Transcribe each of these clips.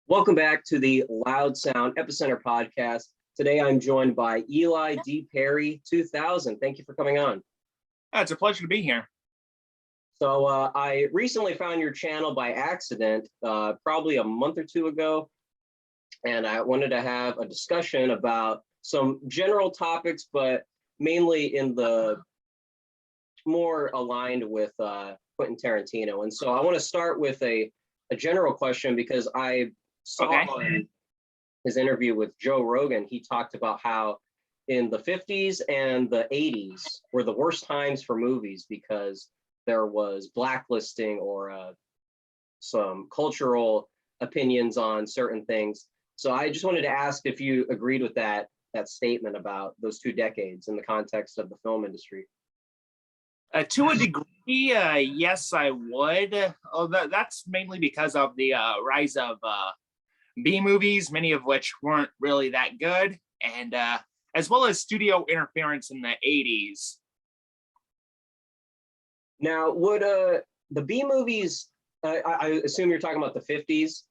Welcome back to the Loud Sound Epicenter podcast. Today I'm joined by EliDPerry2000. Thank you for coming on. It's a pleasure to be here. So I recently found your channel by accident, probably a month or two ago, and I wanted to have a discussion about some general topics, but mainly in the more aligned with Quentin Tarantino. And so I want to start with a general question because I saw on his interview with Joe Rogan, he talked about how in the 50s and the 80s were the worst times for movies because there was blacklisting or some cultural opinions on certain things. So I just wanted to ask if you agreed with that statement about those 2 decades in the context of the film industry. To a degree, yes, I would. That's mainly because of the rise of B movies, many of which weren't really that good, and as well as studio interference in the 80s. Now, would the B movies, I assume you're talking about the 50s?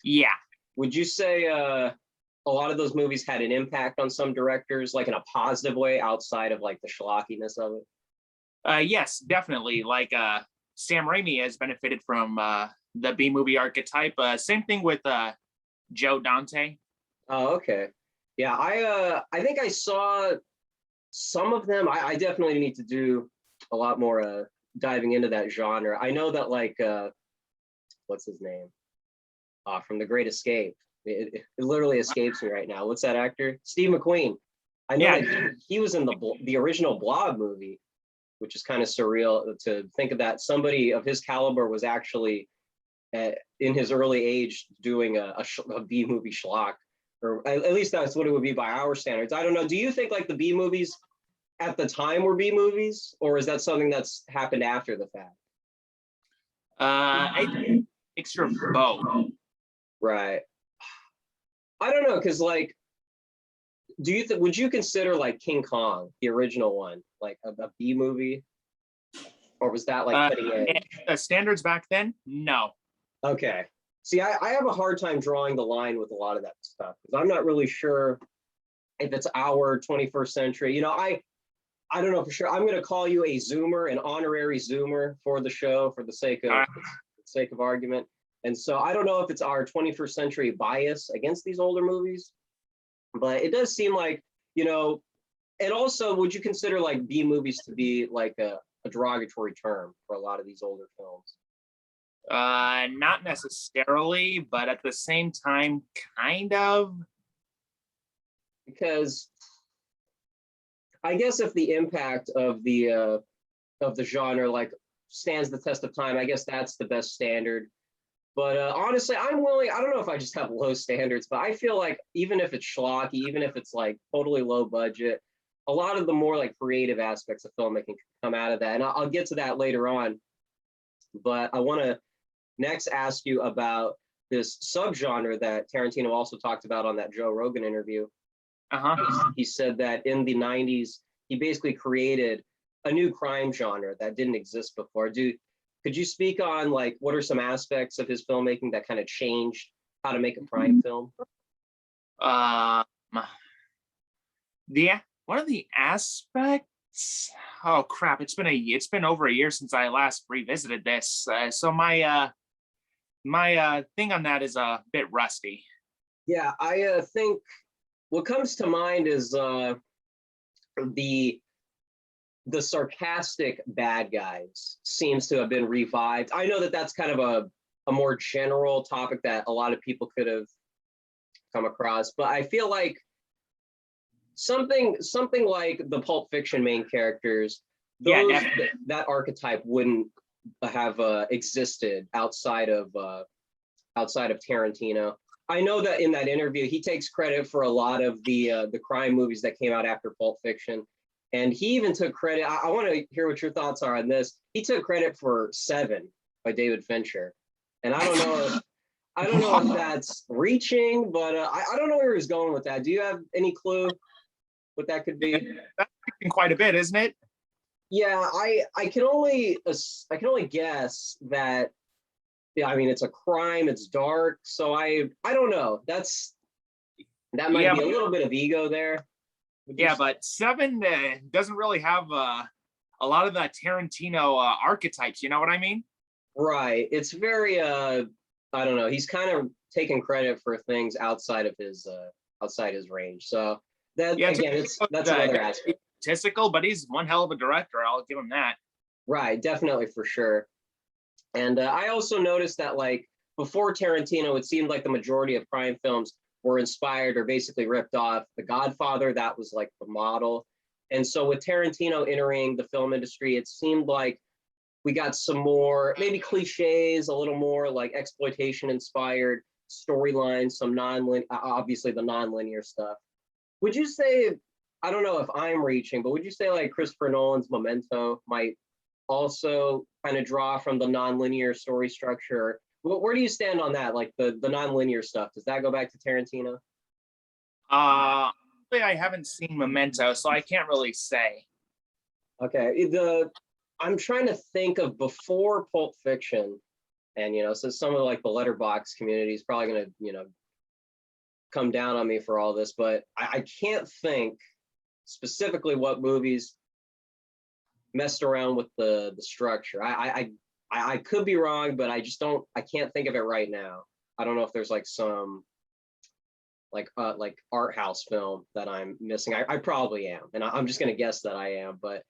Yeah. Would you say a lot of those movies had an impact on some directors, like in a positive way, outside of like the schlockiness of it? Yes, definitely. Like Sam Raimi has benefited from the B movie archetype. Same thing with Joe Dante. Oh, okay. Yeah, I think I saw some of them. I definitely need to do a lot more diving into that genre. I know that like what's his name? From The Great Escape. It literally escapes me right now. What's that actor? Steve McQueen. I know that he was in the original Blob movie, which is kind of surreal to think of that. Somebody of his caliber was actually in his early age doing a B movie schlock, or at least that's what it would be by our standards. I don't know. Do you think like the B movies at the time were B movies, or is that something that's happened after the fact? I think mixture of both. Right. I don't know, because like, do you would you consider like King Kong, the original one, like a B movie, or was that like cutting edge? The standards back then, no. Okay. See, I have a hard time drawing the line with a lot of that stuff because I'm not really sure if it's our 21st century. You know, I don't know for sure. I'm going to call you a Zoomer, an honorary Zoomer for the show for the sake of argument. And so I don't know if it's our 21st century bias against these older movies, but it does seem like, you know, and also would you consider like B movies to be like a derogatory term for a lot of these older films? Not necessarily, but at the same time, kind of. Because I guess if the impact of the genre like stands the test of time, I guess that's the best standard. But honestly, I'm willing. I don't know if I just have low standards, but I feel like even if it's schlocky, even if it's like totally low budget, a lot of the more like creative aspects of filmmaking come out of that, and I'll get to that later on. But I want to next ask you about this subgenre that Tarantino also talked about on that Joe Rogan interview. He said that in the 90s, he basically created a new crime genre that didn't exist before. Could you speak on like what are some aspects of his filmmaking that kind of changed how to make a crime film? One of the aspects. Oh crap! It's been over a year since I last revisited this. So my thing on that is a bit rusty. Yeah, I think what comes to mind is the sarcastic bad guys seems to have been revived. I know that that's kind of a more general topic that a lot of people could have come across, but I feel like something like the Pulp Fiction main characters, that archetype wouldn't have existed outside of Tarantino. I know that in that interview, he takes credit for a lot of the crime movies that came out after Pulp Fiction. And he even took credit. I want to hear what your thoughts are on this. He took credit for Seven by David Fincher. And I don't know if that's reaching, but I don't know where he's going with that. Do you have any clue what that could be? That's quite a bit, isn't it? Yeah, I can only guess that yeah, I mean, it's a crime, it's dark. So I don't know. That might Yeah, be a little bit of ego there. Would you yeah, but Seven doesn't really have a lot of the Tarantino archetypes. You know what I mean? right. It's very I don't know. He's kind of taking credit for things outside his range. So that Yeah, again, Tarantino's that's another definitely aspect. statistical, but he's one hell of a director. I'll give him that. Right, definitely for sure. And I also noticed that like before Tarantino, it seemed like the majority of crime films were inspired or basically ripped off The Godfather. That was like the model. And so with Tarantino entering the film industry, it seemed like we got some more maybe cliches, a little more like exploitation inspired storylines, some obviously the non-linear stuff. Would you say, I don't know if I'm reaching, but would you say like Christopher Nolan's Memento might also kind of draw from the non-linear story structure? Where do you stand on that? Like the non-linear stuff, does that go back to Tarantino? Uh, I haven't seen Memento, so I can't really say. Okay, I'm trying to think of before Pulp Fiction, and so some of like the letterbox community is probably going to come down on me for all this, but I can't think specifically what movies messed around with the structure. I could be wrong, but I can't think of it right now. I don't know if there's like some like art house film that I'm missing. I probably am, and I'm just gonna guess that I am, but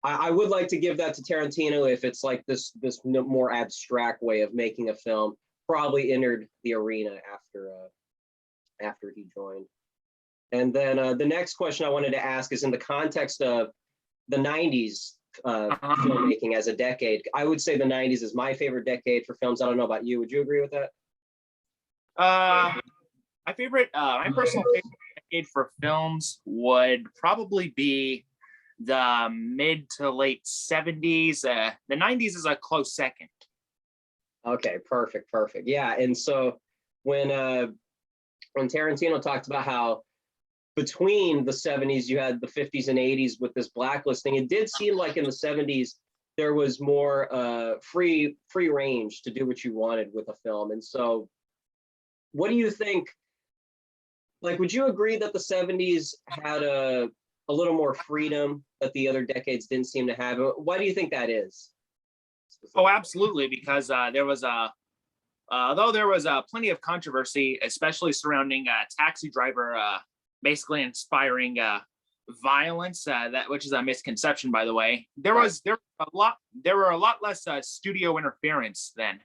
I would like to give that to Tarantino if it's like this more abstract way of making a film. Probably entered the arena after he joined. And then the next question I wanted to ask is in the context of the 90s filmmaking as a decade. I would say the 90s is my favorite decade for films. I don't know about you. Would you agree with that? Uh, my personal favorite decade for films would probably be the mid to late 70s. The 90s is a close second. Okay, perfect. Yeah, and so when Tarantino talked about how between the 70s you had the 50s and 80s with this blacklisting, it did seem like in the 70s there was more free range to do what you wanted with a film. And so what do you think, like would you agree that the 70s had a little more freedom that the other decades didn't seem to have? Why do you think that is? Oh, absolutely, because there was a though there was plenty of controversy, especially surrounding Taxi Driver, basically inspiring violence. That which is a misconception, by the way. There Right. was there were a lot less studio interference then.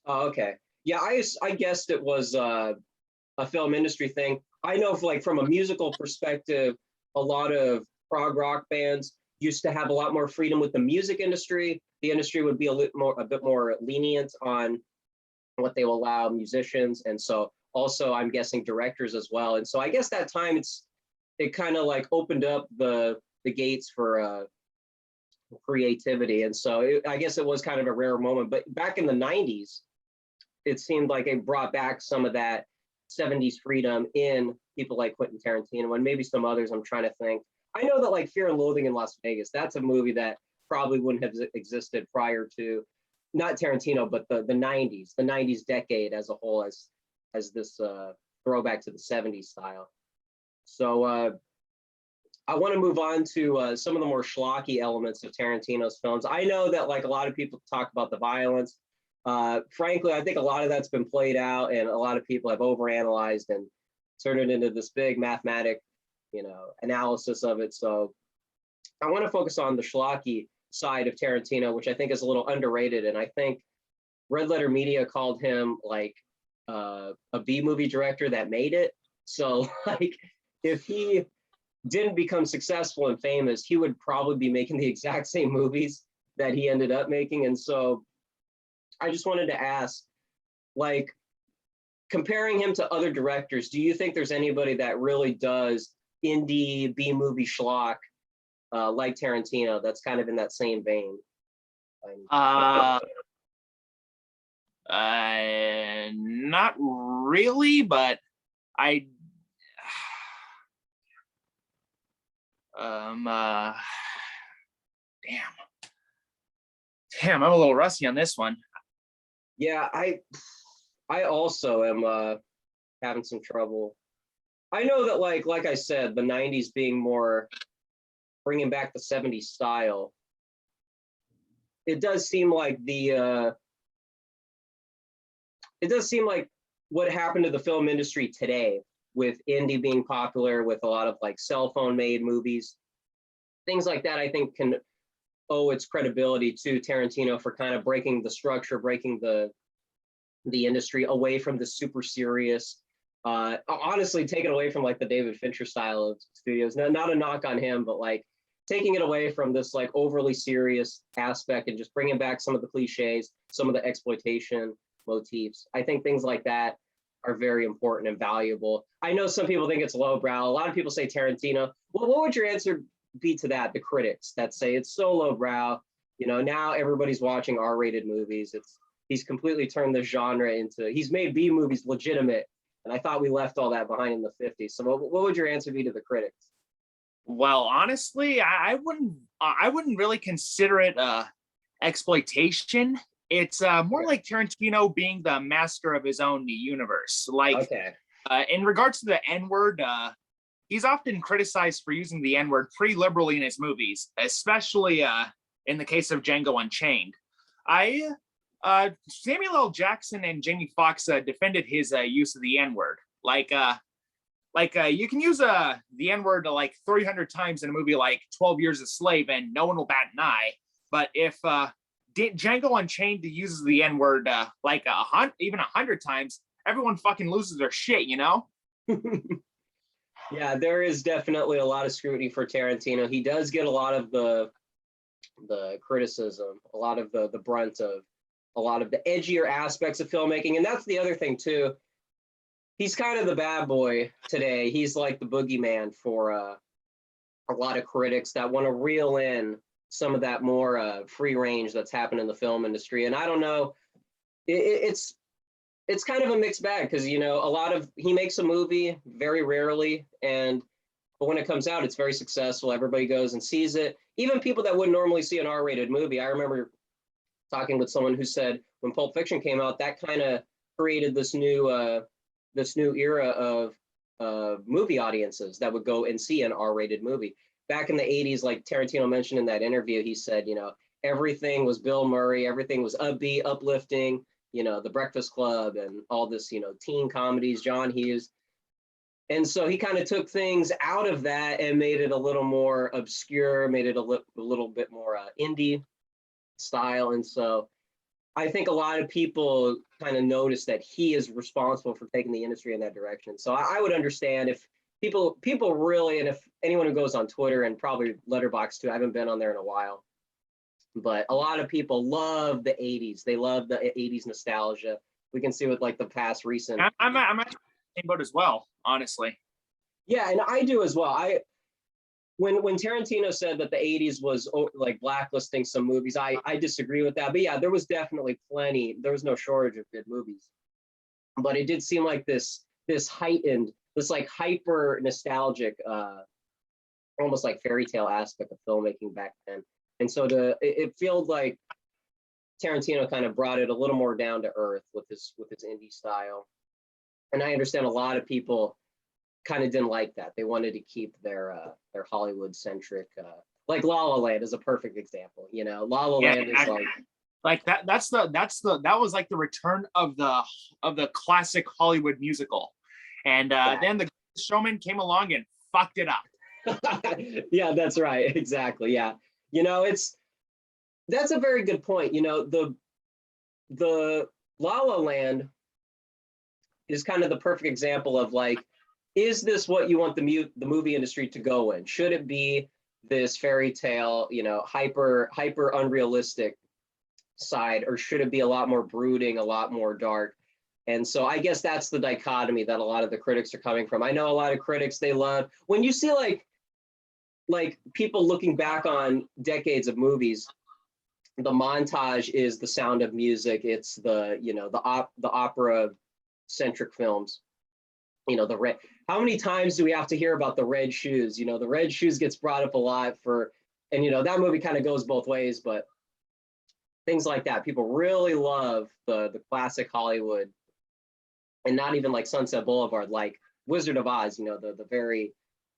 Oh, okay. Yeah, I guessed it was a film industry thing. I know, like from a musical perspective, a lot of prog rock bands used to have a lot more freedom with the music industry. The industry would be a bit more lenient on what they will allow musicians, and so also I'm guessing directors as well. And so I guess that time it kind of like opened up the gates for creativity, and so I guess it was kind of a rare moment. But back in the 90s, it seemed like it brought back some of that 70s freedom in people like Quentin Tarantino and maybe some others. I'm trying to think. I know that like Fear and Loathing in Las Vegas, that's a movie that probably wouldn't have existed prior to not Tarantino, but the 90s decade as a whole as this throwback to the 70s style. So I want to move on to some of the more schlocky elements of Tarantino's films. I know that like a lot of people talk about the violence. Frankly, I think a lot of that's been played out, and a lot of people have overanalyzed and turned it into this big mathematic, analysis of it. So I want to focus on the schlocky side of Tarantino, which I think is a little underrated. And I think Red Letter Media called him like a B movie director that made it. So like if he didn't become successful and famous, he would probably be making the exact same movies that he ended up making. And so I just wanted to ask, like, comparing him to other directors, do you think there's anybody that really does indie B movie schlock like Tarantino that's kind of in that same vein? Uh, Not really, but I damn, I'm a little rusty on this one. Yeah, I also am having some trouble. I know that like I said, the 90s being more bringing back the 70s style, it does seem like it does seem like what happened to the film industry today with indie being popular, with a lot of like cell phone made movies, things like that, I think can owe its credibility to Tarantino for kind of breaking the structure, breaking the industry away from the super serious, honestly taken away from like the David Fincher style of studios. Not a knock on him, but like taking it away from this like overly serious aspect and just bringing back some of the cliches, some of the exploitation motifs. I think things like that are very important and valuable. I know some people think it's lowbrow. A lot of people say Tarantino. Well, what would your answer be to that? The critics that say it's so lowbrow. You know, now everybody's watching R-rated movies. He's completely turned the genre into, he's made B movies legitimate. And I thought we left all that behind in the 50s. So what would your answer be to the critics? Well, honestly, I wouldn't really consider it exploitation. It's more like Tarantino being the master of his own universe. Like Okay. in regards to the N word, he's often criticized for using the N word pretty liberally in his movies, especially in the case of Django Unchained. Samuel L. Jackson and Jamie Foxx defended his use of the N word. You can use the N word like 300 times in a movie like 12 Years a Slave, and no one will bat an eye. But if Django Unchained uses the N word like even 100 times, everyone fucking loses their shit, you know? Yeah, there is definitely a lot of scrutiny for Tarantino. He does get a lot of the criticism, a lot of the brunt of a lot of the edgier aspects of filmmaking. And that's the other thing too. He's kind of the bad boy today. He's like the boogeyman for a lot of critics that want to reel in some of that more free range that's happened in the film industry. And I don't know, it's kind of a mixed bag because, you know, he makes a movie very rarely, but when it comes out, it's very successful. Everybody goes and sees it. Even people that wouldn't normally see an R-rated movie. I remember talking with someone who said when Pulp Fiction came out, that kind of created this new era of movie audiences that would go and see an R-rated movie. Back in the 80s, like Tarantino mentioned in that interview, he said, you know, everything was Bill Murray, everything was upbeat, uplifting, you know, The Breakfast Club and all this, you know, teen comedies, John Hughes. And so he kind of took things out of that and made it a little more obscure, made it a little bit more indie style. And so I think a lot of people kind of notice that he is responsible for taking the industry in that direction. So I would understand if people really, and if anyone who goes on Twitter and probably Letterboxd too, I haven't been on there in a while, but a lot of people love the 80s. They love the 80s nostalgia. We can see with like the past recent. I'm actually in the same boat as well, honestly. Yeah, and I do as well. When Tarantino said that the 80s was like blacklisting some movies, I disagree with that. But yeah, there was definitely plenty. There was no shortage of good movies. But it did seem like this heightened, this like hyper nostalgic, almost like fairy tale aspect of filmmaking back then. And so it feels like Tarantino kind of brought it a little more down to earth with his indie style. And I understand a lot of people kind of didn't like that. They wanted to keep their Hollywood centric, like La La Land is a perfect example. You know, La La Land is like that. That was like the return of the classic Hollywood musical, and then the Showman came along and fucked it up. Yeah, that's right. Exactly. Yeah, you know, that's a very good point. You know, the La La Land is kind of the perfect example of like, is this what you want the movie industry to go in? Should it be this fairy tale, you know, hyper unrealistic side, or should it be a lot more brooding, a lot more dark? And so I guess that's the dichotomy that a lot of the critics are coming from. I know a lot of critics, they love when you see like people looking back on decades of movies, the montage is the Sound of Music. It's the, you know, the opera centric films. You know, how many times do we have to hear about the Red Shoes? You know, the Red Shoes gets brought up a lot and you know, that movie kind of goes both ways, but things like that. People really love the classic Hollywood, and not even like Sunset Boulevard, like Wizard of Oz. You know, the very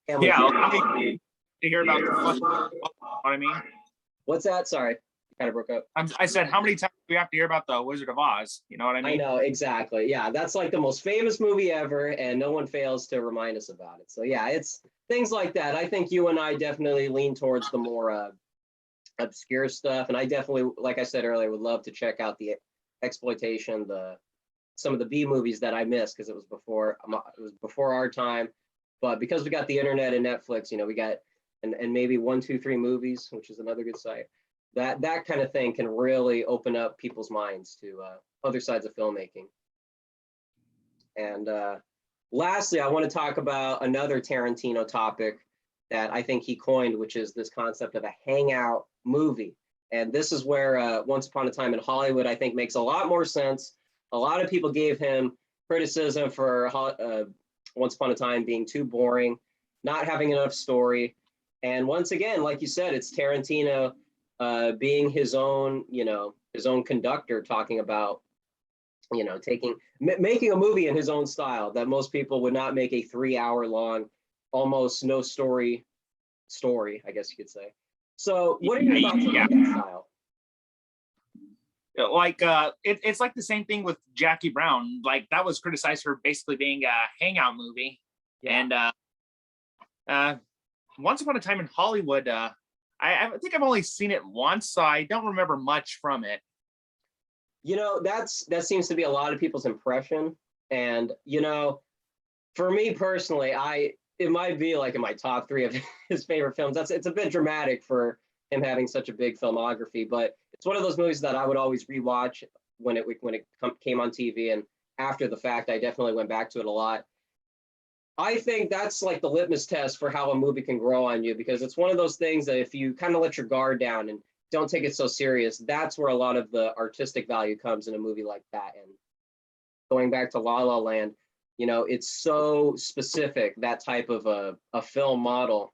family. Yeah, to hear about the fun. You know what I mean? What's that? Sorry, kind of broke up. I said, how many times do we have to hear about the Wizard of Oz? You know what I mean? I know, exactly. Yeah, that's like the most famous movie ever, and no one fails to remind us about it. So yeah, it's things like that. I think you and I definitely lean towards the more obscure stuff, and I definitely, like I said earlier, would love to check out the exploitation, some of the B movies that I missed because it was before our time. But because we got the internet and Netflix, you know, we got and maybe 1, 2, 3 movies, which is another good site. That kind of thing can really open up people's minds to other sides of filmmaking. And lastly, I want to talk about another Tarantino topic that I think he coined, which is this concept of a hangout movie. And this is where Once Upon a Time in Hollywood, I think, makes a lot more sense. A lot of people gave him criticism for Once Upon a Time being too boring, not having enough story. And once again, like you said, it's Tarantino being his own, his own conductor, talking about, making a movie in his own style that most people would not make a 3-hour long, almost no story, I guess you could say. So what are your thoughts on that style? Like it's like the same thing with Jackie Brown. Like that was criticized for basically being a hangout movie. Yeah. And Once Upon a Time in Hollywood, I think I've only seen it once, so I don't remember much from it. That seems to be a lot of people's impression. And, for me personally, it might be like in my top 3 of his favorite films. It's a bit dramatic for him having such a big filmography, but it's one of those movies that I would always rewatch when it came on TV. And after the fact, I definitely went back to it a lot. I think that's like the litmus test for how a movie can grow on you, because it's one of those things that if you kind of let your guard down and don't take it so serious, that's where a lot of the artistic value comes in a movie like that. And going back to La La Land, it's so specific, that type of a film model.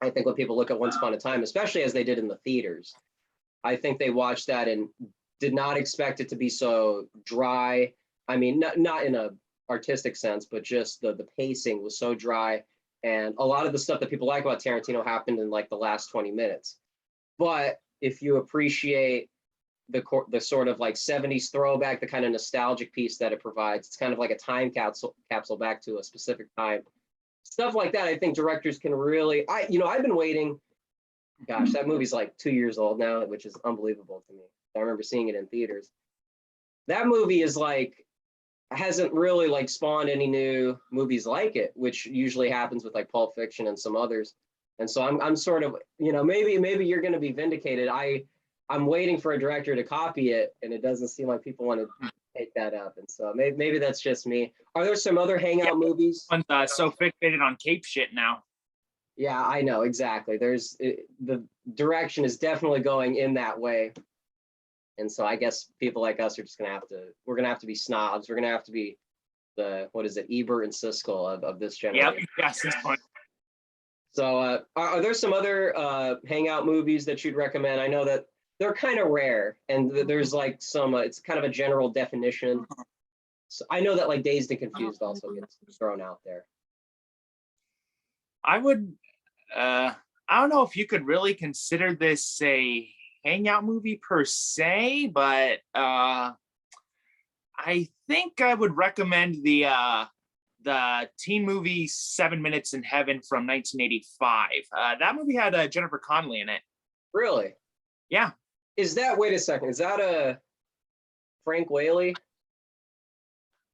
I think when people look at Once Upon a Time, especially as they did in the theaters, I think they watched that and did not expect it to be so dry. I mean, not in a artistic sense, but just the pacing was so dry. And a lot of the stuff that people like about Tarantino happened in like the last 20 minutes. But if you appreciate the sort of like 70s throwback, the kind of nostalgic piece that it provides, it's kind of like a time capsule back to a specific time. Stuff like that, I think directors can really, I've been waiting. Gosh, that movie's like 2 years old now, which is unbelievable to me. I remember seeing it in theaters. That movie is like, hasn't really like spawned any new movies like it, which usually happens with like Pulp Fiction and some others. And so I'm sort of, maybe you're going to be vindicated. I'm waiting for a director to copy it, and it doesn't seem like people want to take that up. And so maybe that's just me. Are there some other hangout movies? I'm so fixated on Cape shit now. Yeah, I know, exactly. The direction is definitely going in that way. And so I guess people like us are just we're gonna have to be snobs. We're gonna have to be Ebert and Siskel of this generation. Yep, yes, this point. So are there some other hangout movies that you'd recommend? I know that they're kind of rare, and there's like some, it's kind of a general definition. So I know that like Dazed and Confused also gets thrown out there. I don't know if you could really consider this a hangout movie per se, but I think I would recommend the teen movie 7 Minutes in Heaven from 1985. That movie had Jennifer Connelly in it. Really? Yeah. Wait a second, is that a Frank Whaley?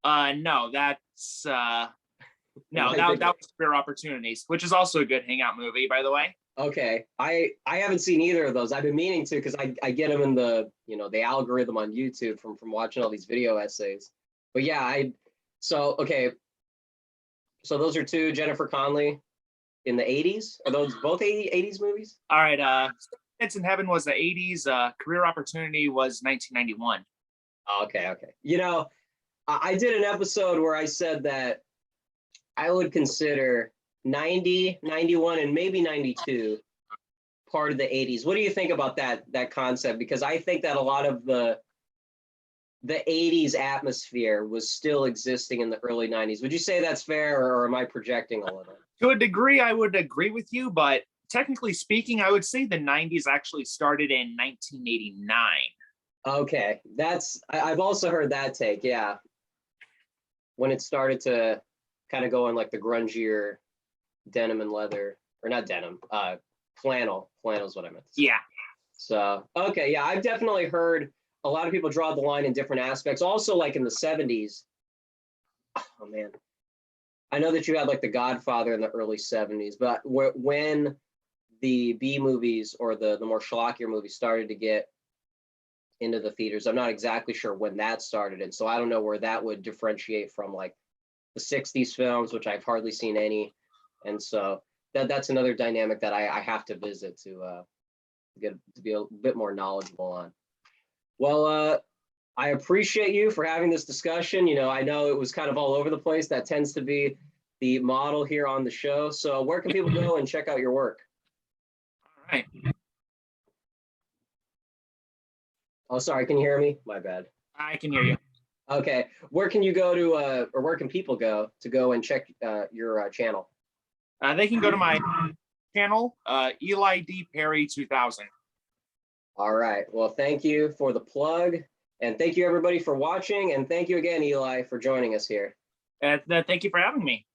No, that's that was Career Opportunities, which is also a good hangout movie, by the way. Okay, I haven't seen either of those. I've been meaning to, because I get them in the the algorithm on YouTube from watching all these video essays. But yeah, so those are 2 Jennifer Connelly in the 80s. Are those both 80s movies? All right, It's in Heaven was the 80s. Career Opportunity was 1991. Okay. I did an episode where I said that I would consider 90, 91, and maybe 92 part of the 80s. What do you think about that concept? Because I think that a lot of the 80s atmosphere was still existing in the early 90s. Would you say that's fair, or am I projecting a little? To a degree, I would agree with you, but technically speaking, I would say the 90s actually started in 1989. Okay, I've also heard that take, yeah. When it started to kind of go on like the grungier denim and leather, or not denim, flannel is what I meant to say. Yeah. So, okay, yeah, I've definitely heard a lot of people draw the line in different aspects. Also, like in the 70s, oh man, I know that you had like The Godfather in the early 70s, but when the B movies or the more schlockier movies started to get into the theaters, I'm not exactly sure when that started. And so I don't know where that would differentiate from like the 60s films, which I've hardly seen any. And so that's another dynamic that I have to visit to be a bit more knowledgeable on. Well, I appreciate you for having this discussion. You know, I know it was kind of all over the place. That tends to be the model here on the show. So where can people go and check out your work? All right. Oh, sorry. Can you hear me? My bad. I can hear you. Okay. Where can you go to, or where can people go and check your channel? They can go to my channel, EliDPerry2000. All right. Well, thank you for the plug. And thank you, everybody, for watching. And thank you again, Eli, for joining us here. Thank you for having me.